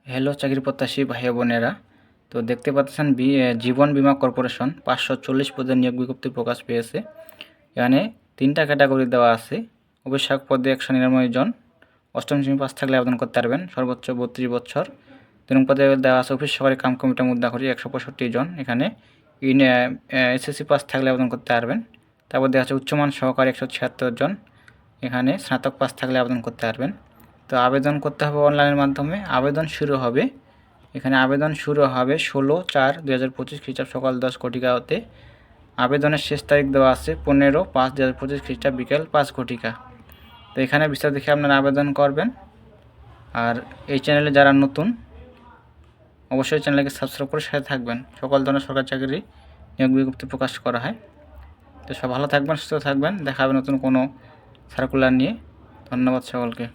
Hello চাকরি প্রত্যাশী ভাই বোনেরা, তো দেখতে পাচ্ছেন জীবন বীমা কর্পোরেশন 540 পদের নিয়োগ বিজ্ঞপ্তি প্রকাশ পেয়েছে। এখানে 3টা ক্যাটাগরি দেওয়া আছে। অফিসক পদে 199 জন, অষ্টম শ্রেণী পাস থাকলে আবেদন করতে পারবেন, সর্বোচ্চ 32 বছর। 3 পদে দেওয়া আছে অফিস সহকারী কাম কমিউনিটি মুদ্রাকরি 165 জন, এখানে এসএসসি পাস থাকলে আবেদন করতে পারবেন। তারপর দেওয়া আছে উচ্চমান সহকারী 176 জন, এখানে স্নাতক পাস থাকলে আবেদন করতে পারবেন। তো আবেদন করতে হবে অনলাইনের মাধ্যমে। আবেদন শুরু হবে 16/4/2025 খ্রিস্টাব্দ সকাল 10 ঘটিকা হতে। আবেদনের শেষ তারিখ দেওয়া আছে 15/5/2025 খ্রিস্টাব্দ বিকেল 5 ঘটিকা। তো এখানে বিস্তারিত দেখে আপনারা আবেদন করবেন। আর এই চ্যানেলে যারা নতুন, অবশ্যই চ্যানেলকে সাবস্ক্রাইব করে সাথে থাকবেন। সকল ধরনের সরকারি চাকরি নিয়োগ বিজ্ঞপ্তি প্রকাশ করা হয়। তো সব ভালো থাকবেন, সুস্থ থাকবেন। দেখা হবে নতুন কোনো সার্কুলার নিয়ে। ধন্যবাদ সকলকে।